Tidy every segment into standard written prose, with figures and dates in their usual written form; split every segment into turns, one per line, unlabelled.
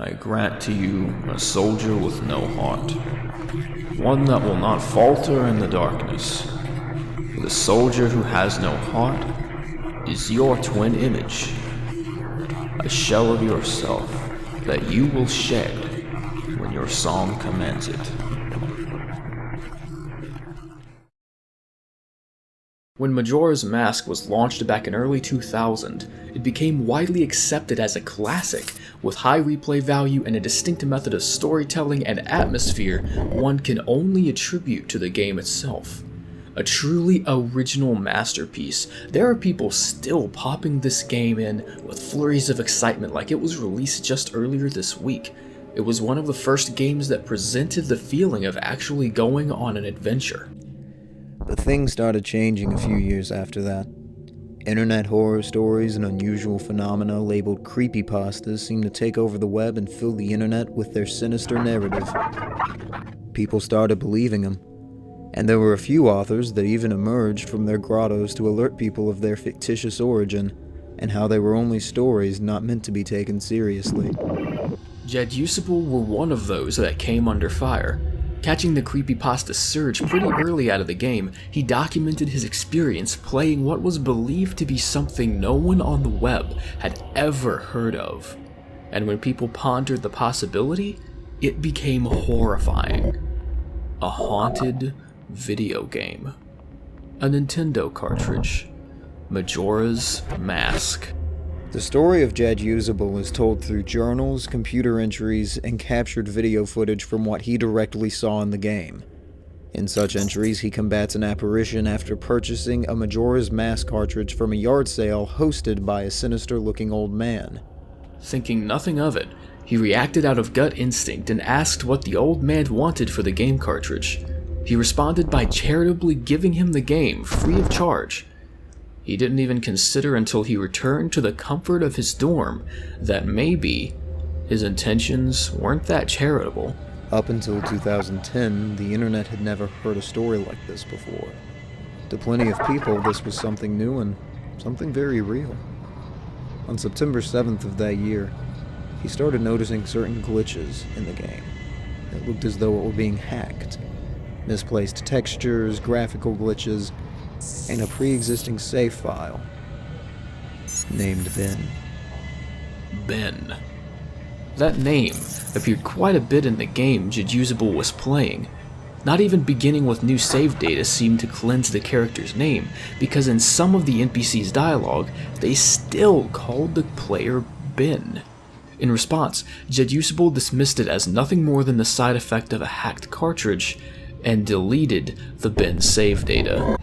I grant to you a soldier with no heart, one that will not falter in the darkness. For the soldier who has no heart is your twin image, a shell of yourself that you will shed when your song commands it. When Majora's Mask was launched back in early 2000, it became widely accepted as a classic, with high replay value and a distinct method of storytelling and atmosphere one can only attribute to the game itself. A truly original masterpiece, there are people still popping this game in with flurries of excitement like it was released just earlier this week. It was one of the first games that presented the feeling of actually going on an adventure.
But things started changing a few years after that. Internet horror stories and unusual phenomena labeled creepypastas seemed to take over the web and fill the internet with their sinister narrative. People started believing them, and there were a few authors that even emerged from their grottos to alert people of their fictitious origin, and how they were only stories not meant to be taken seriously.
dǧow were one of those that came under fire. Catching the creepypasta surge pretty early out of the game, he documented his experience playing what was believed to be something no one on the web had ever heard of. And when people pondered the possibility, it became horrifying. A haunted video game. A Nintendo cartridge. Majora's Mask.
The story of dǧow is told through journals, computer entries, and captured video footage from what he directly saw in the game. In such entries, he combats an apparition after purchasing a Majora's Mask cartridge from a yard sale hosted by a sinister-looking old man.
Thinking nothing of it, he reacted out of gut instinct and asked what the old man wanted for the game cartridge. He responded by charitably giving him the game free of charge. He didn't even consider until he returned to the comfort of his dorm that maybe his intentions weren't that charitable.
Up until 2010, the internet had never heard a story like this before. To plenty of people, this was something new and something very real. On September 7th of that year, he started noticing certain glitches in the game. It looked as though it were being hacked. Misplaced textures, graphical glitches, and a pre-existing save file named Ben.
Ben. That name appeared quite a bit in the game dǧow was playing. Not even beginning with new save data seemed to cleanse the character's name, because in some of the NPC's dialogue, they still called the player Ben. In response, dǧow dismissed it as nothing more than the side effect of a hacked cartridge, and deleted the Ben save data.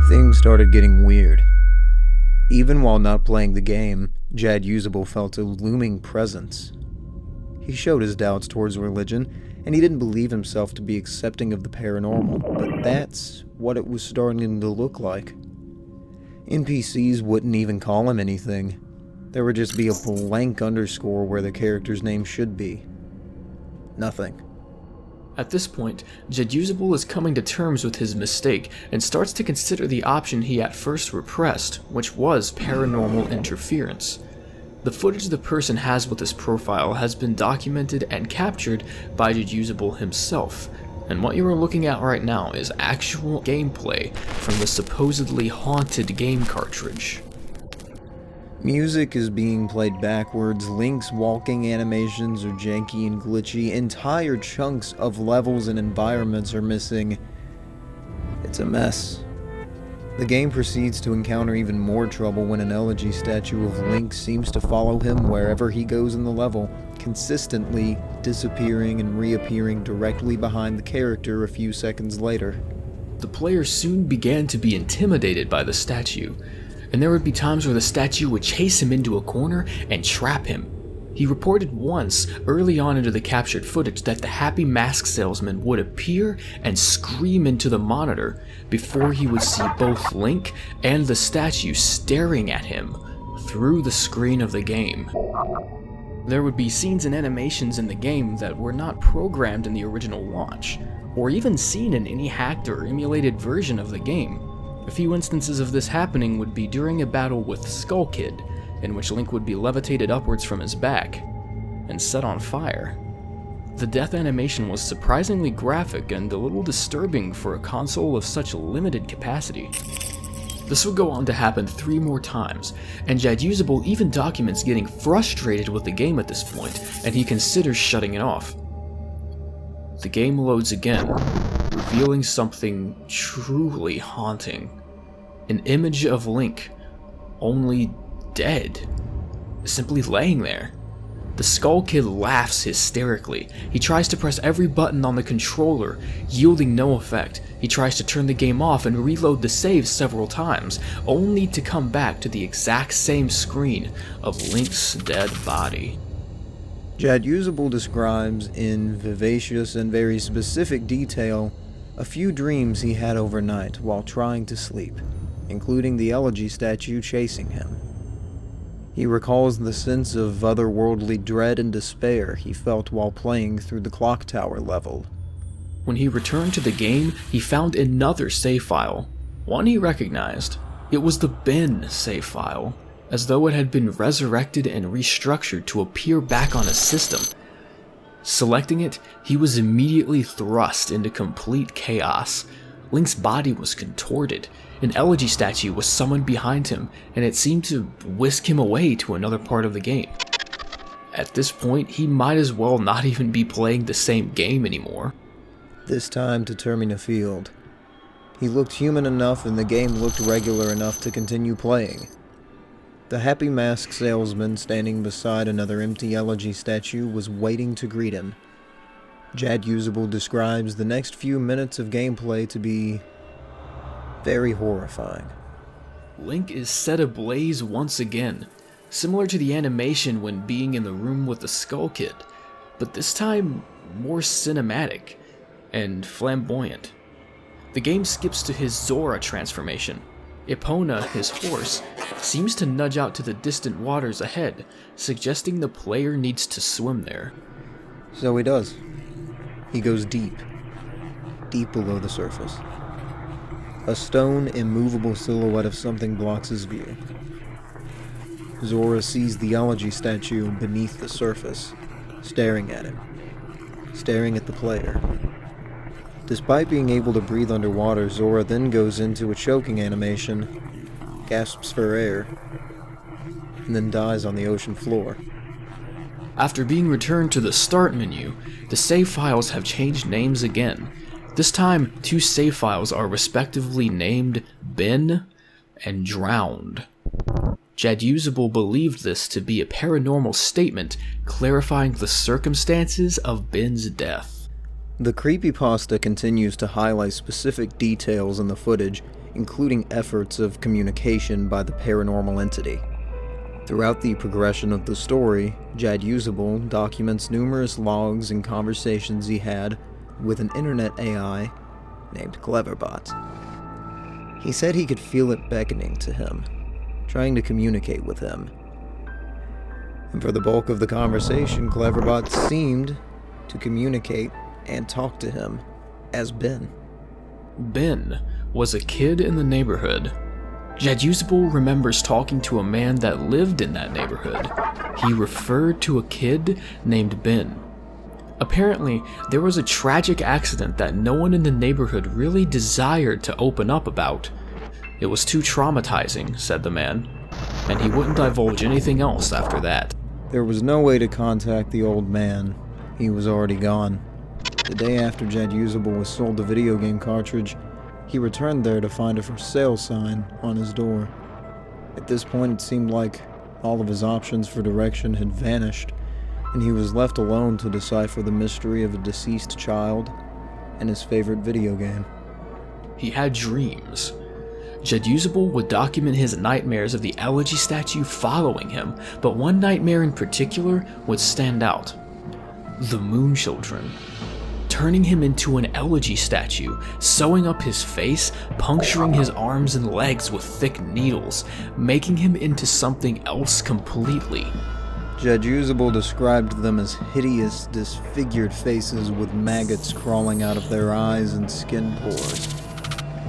Things started getting weird. Even while not playing the game, dđow felt a looming presence. He showed his doubts towards religion, and he didn't believe himself to be accepting of the paranormal, but that's what it was starting to look like. NPCs wouldn't even call him anything. There would just be a blank underscore where the character's name should be. Nothing.
At this point, dđow is coming to terms with his mistake and starts to consider the option he at first repressed, which was paranormal interference. The footage the person has with his profile has been documented and captured by dđow himself, and what you are looking at right now is actual gameplay from the supposedly haunted game cartridge.
Music is being played backwards, Link's walking animations are janky and glitchy, entire chunks of levels and environments are missing. It's a mess. The game proceeds to encounter even more trouble when an elegy statue of Link seems to follow him wherever he goes in the level, consistently disappearing and reappearing directly behind the character a few seconds later.
The player soon began to be intimidated by the statue, and there would be times where the statue would chase him into a corner and trap him. He reported once, early on into the captured footage, that the happy mask salesman would appear and scream into the monitor before he would see both Link and the statue staring at him through the screen of the game. There would be scenes and animations in the game that were not programmed in the original launch, or even seen in any hacked or emulated version of the game. A few instances of this happening would be during a battle with Skull Kid, in which Link would be levitated upwards from his back. and set on fire. The death animation was surprisingly graphic and a little disturbing for a console of such limited capacity. This would go on to happen 3 more times, and dʒow even documents getting frustrated with the game at this point, and he considers shutting it off. The game loads again, revealing something truly haunting. An image of Link, only dead, simply laying there. The Skull Kid laughs hysterically. He tries to press every button on the controller, yielding no effect. He tries to turn the game off and reload the save several times, only to come back to the exact same screen of Link's dead body.
dʒow describes in vivacious and very specific detail a few dreams he had overnight while trying to sleep, including the elegy statue chasing him. He recalls the sense of otherworldly dread and despair he felt while playing through the clock tower level.
When he returned to the game, he found another save file, one he recognized. It was the bin save file, as though it had been resurrected and restructured to appear back on his system. Selecting it, he was immediately thrust into complete chaos. Link's body was contorted. An elegy statue was summoned behind him, and it seemed to whisk him away to another part of the game. At this point, he might as well not even be playing the same game anymore.
This time to Termina Field. He looked human enough and the game looked regular enough to continue playing. The happy mask salesman standing beside another empty elegy statue was waiting to greet him. dʒow describes the next few minutes of gameplay to be very horrifying.
Link is set ablaze once again, similar to the animation when being in the room with the Skull Kid, but this time more cinematic and flamboyant. The game skips to his Zora transformation. Epona, his horse, seems to nudge out to the distant waters ahead, suggesting the player needs to swim there.
So he does. He goes deep below the surface. A stone, immovable silhouette of something blocks his view. Zora sees the elegy statue beneath the surface, staring at him, staring at the player. Despite being able to breathe underwater, Zora then goes into a choking animation, gasps for air, and then dies on the ocean floor.
After being returned to the start menu, the save files have changed names again. This time, 2 save files are respectively named Bin and Drowned. dʒow believed this to be a paranormal statement clarifying the circumstances of Bin's death.
The creepypasta continues to highlight specific details in the footage, including efforts of communication by the paranormal entity. Throughout the progression of the story, dʒow documents numerous logs and conversations he had with an internet AI named Cleverbot. He said he could feel it beckoning to him, trying to communicate with him. And for the bulk of the conversation, Cleverbot seemed to communicate and talk to him as Ben.
Ben was a kid in the neighborhood. dʒow remembers talking to a man that lived in that neighborhood. He referred to a kid named Ben. Apparently, there was a tragic accident that no one in the neighborhood really desired to open up about. It was too traumatizing, said the man, and he wouldn't divulge anything else after that.
There was no way to contact the old man. He was already gone. The day after dʒow was sold the video game cartridge, he returned there to find a for sale sign on his door. At this point, it seemed like all of his options for direction had vanished, and he was left alone to decipher the mystery of a deceased child and his favorite video game.
He had dreams. dʒow would document his nightmares of the elegy statue following him, but one nightmare in particular would stand out. The Moon Children. Turning him into an elegy statue, sewing up his face, puncturing his arms and legs with thick needles, making him into something else completely.
dʒow described them as hideous, disfigured faces with maggots crawling out of their eyes and skin pores.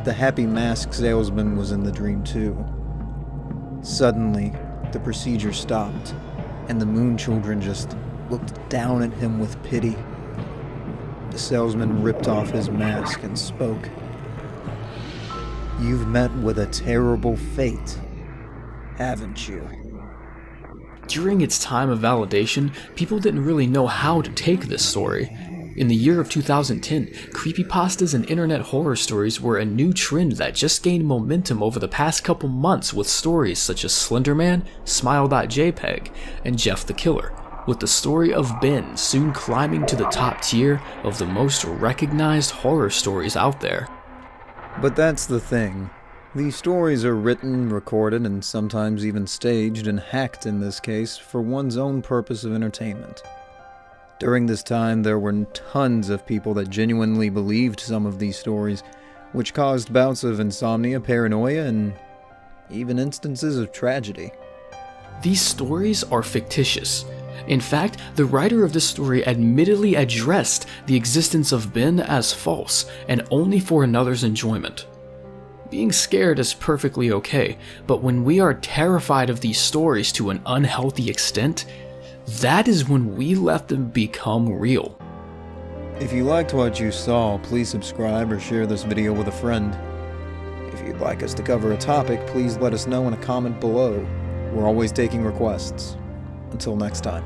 The happy mask salesman was in the dream too. Suddenly, the procedure stopped, and the Moon Children just looked down at him with pity. The salesman ripped off his mask and spoke. "You've met with a terrible fate, haven't you?"
During its time of validation, people didn't really know how to take this story. In the year of 2010, creepypastas and internet horror stories were a new trend that just gained momentum over the past couple months with stories such as Slenderman, Smile.jpg, and Jeff the Killer, with the story of Ben soon climbing to the top tier of the most recognized horror stories out there.
But that's the thing. These stories are written, recorded, and sometimes even staged and hacked in this case for one's own purpose of entertainment. During this time, there were tons of people that genuinely believed some of these stories, which caused bouts of insomnia, paranoia, and even instances of tragedy.
These stories are fictitious. In fact, the writer of this story admittedly addressed the existence of Ben as false and only for another's enjoyment. Being scared is perfectly okay, but when we are terrified of these stories to an unhealthy extent, that is when we let them become real.
If you liked what you saw, please subscribe or share this video with a friend. If you'd like us to cover a topic, please let us know in a comment below. We're always taking requests. Until next time.